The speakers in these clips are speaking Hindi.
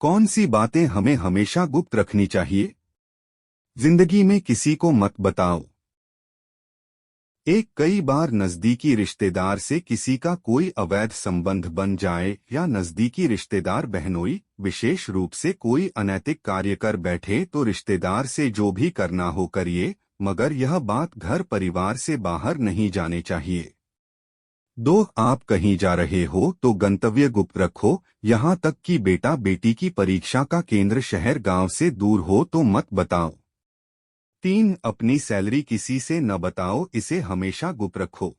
कौन सी बातें हमें हमेशा गुप्त रखनी चाहिए? जिंदगी में किसी को मत बताओ। कई बार नजदीकी रिश्तेदार से किसी का कोई अवैध संबंध बन जाए या नजदीकी रिश्तेदार बहनोई विशेष रूप से कोई अनैतिक कार्य कर बैठे तो रिश्तेदार से जो भी करना हो करिए, मगर यह बात घर परिवार से बाहर नहीं जाने चाहिए। आप कहीं जा रहे हो तो गंतव्य गुप्त रखो, यहाँ तक कि बेटा बेटी की परीक्षा का केंद्र शहर गांव से दूर हो तो मत बताओ। अपनी सैलरी किसी से न बताओ, इसे हमेशा गुप्त रखो।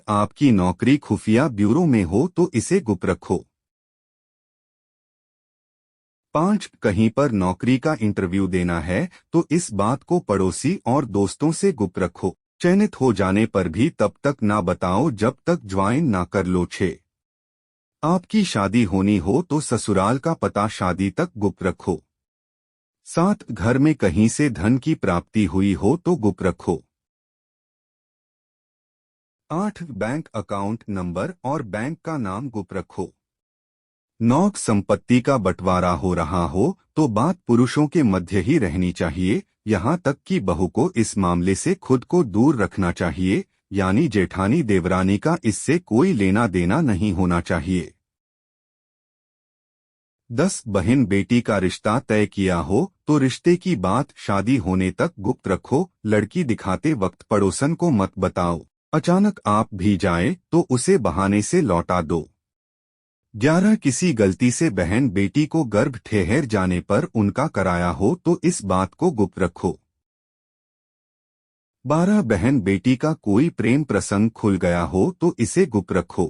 आपकी नौकरी खुफिया ब्यूरो में हो तो इसे गुप्त रखो। कहीं पर नौकरी का इंटरव्यू देना है तो इस बात को पड़ोसी और दोस्तों से गुप्त रखो। चयनित हो जाने पर भी तब तक ना बताओ जब तक ज्वाइन ना कर लो। आपकी शादी होनी हो तो ससुराल का पता शादी तक गुप्त रखो। घर में कहीं से धन की प्राप्ति हुई हो तो गुप्त रखो। बैंक अकाउंट नंबर और बैंक का नाम गुप्त रखो। संपत्ति का बंटवारा हो रहा हो तो बात पुरुषों के मध्य ही रहनी चाहिए, यहाँ तक कि बहू को इस मामले से खुद को दूर रखना चाहिए, यानी जेठानी देवरानी का इससे कोई लेना देना नहीं होना चाहिए। बहन बेटी का रिश्ता तय किया हो तो रिश्ते की बात शादी होने तक गुप्त रखो। लड़की दिखाते वक्त पड़ोसन को मत बताओ, अचानक आप भी जाए तो उसे बहाने से लौटा दो। किसी गलती से बहन बेटी को गर्भ ठहर जाने पर उनका कराया हो तो इस बात को गुप्त रखो। बहन बेटी का कोई प्रेम प्रसंग खुल गया हो तो इसे गुप्त रखो।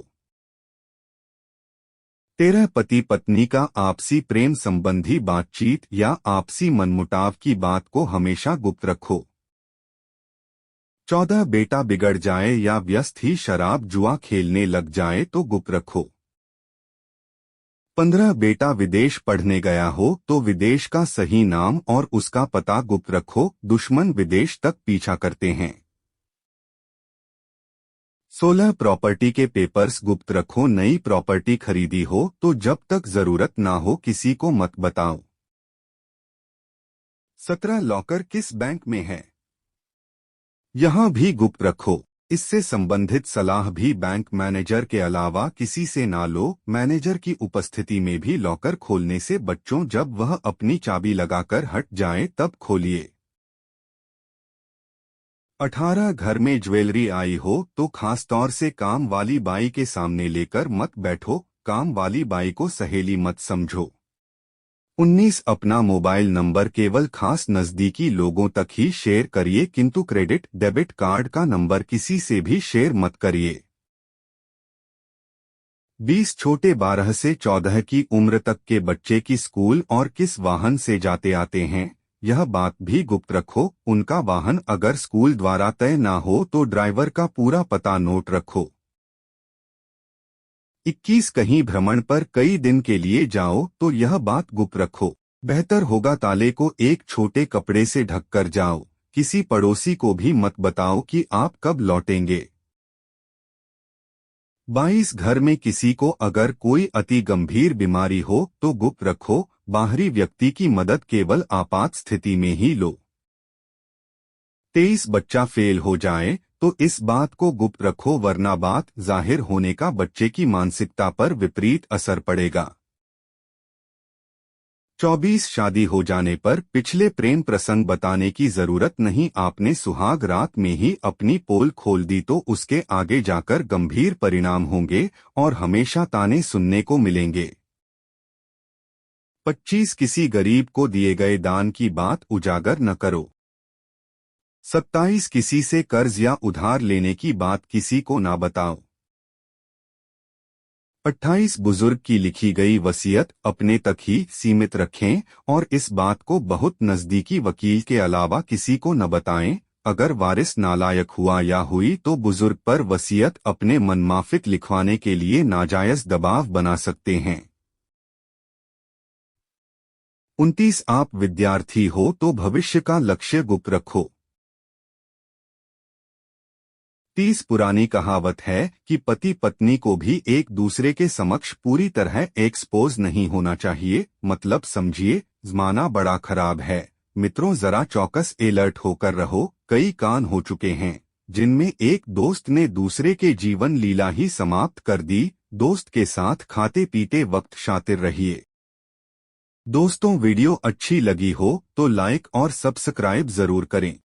पति पत्नी का आपसी प्रेम संबंधी बातचीत या आपसी मनमुटाव की बात को हमेशा गुप्त रखो। बेटा बिगड़ जाए या व्यस्त ही शराब जुआ खेलने लग जाए तो गुप्त रखो। बेटा विदेश पढ़ने गया हो तो विदेश का सही नाम और उसका पता गुप्त रखो, दुश्मन विदेश तक पीछा करते हैं। प्रॉपर्टी के पेपर्स गुप्त रखो, नई प्रॉपर्टी खरीदी हो तो जब तक जरूरत ना हो किसी को मत बताओ। लॉकर किस बैंक में है, यहाँ भी गुप्त रखो। इससे संबंधित सलाह भी बैंक मैनेजर के अलावा किसी से ना लो। मैनेजर की उपस्थिति में भी लॉकर खोलने से बच्चों जब वह अपनी चाबी लगाकर हट जाए तब खोलिए। घर में ज्वेलरी आई हो तो खास तौर से काम वाली बाई के सामने लेकर मत बैठो, काम वाली बाई को सहेली मत समझो। अपना मोबाइल नंबर केवल खास नजदीकी लोगों तक ही शेयर करिए, किंतु क्रेडिट डेबिट कार्ड का नंबर किसी से भी शेयर मत करिए। छोटे 12 से 14 की उम्र तक के बच्चे की स्कूल और किस वाहन से जाते आते हैं, यह बात भी गुप्त रखो। उनका वाहन अगर स्कूल द्वारा तय ना हो तो ड्राइवर का पूरा पता नोट रखो। कहीं भ्रमण पर कई दिन के लिए जाओ तो यह बात गुप्त रखो। बेहतर होगा ताले को एक छोटे कपड़े से ढककर जाओ, किसी पड़ोसी को भी मत बताओ कि आप कब लौटेंगे। घर में किसी को अगर कोई अति गंभीर बीमारी हो तो गुप्त रखो, बाहरी व्यक्ति की मदद केवल आपात स्थिति में ही लो। बच्चा फेल हो जाए तो इस बात को गुप्त रखो, वरना बात जाहिर होने का बच्चे की मानसिकता पर विपरीत असर पड़ेगा। शादी हो जाने पर पिछले प्रेम प्रसंग बताने की जरूरत नहीं, आपने सुहाग रात में ही अपनी पोल खोल दी तो उसके आगे जाकर गंभीर परिणाम होंगे और हमेशा ताने सुनने को मिलेंगे। किसी गरीब को दिए गए दान की बात उजागर न करो। किसी से कर्ज या उधार लेने की बात किसी को ना बताओ। बुजुर्ग की लिखी गई वसीयत अपने तक ही सीमित रखें और इस बात को बहुत नजदीकी वकील के अलावा किसी को न बताएं। अगर वारिस नालायक हुआ या हुई तो बुजुर्ग पर वसीयत अपने मनमाफिक लिखवाने के लिए नाजायज दबाव बना सकते हैं। आप विद्यार्थी हो तो भविष्य का लक्ष्य गुप्त रखो। 30 पुरानी कहावत है कि पति पत्नी को भी एक दूसरे के समक्ष पूरी तरह एक्सपोज नहीं होना चाहिए। मतलब समझिए, जमाना बड़ा खराब है मित्रों, जरा चौकस अलर्ट होकर रहो। कई कान हो चुके हैं जिनमें एक दोस्त ने दूसरे के जीवन लीला ही समाप्त कर दी। दोस्त के साथ खाते पीते वक्त शातिर रहिए। दोस्तों, वीडियो अच्छी लगी हो तो लाइक और सब्सक्राइब जरूर करें।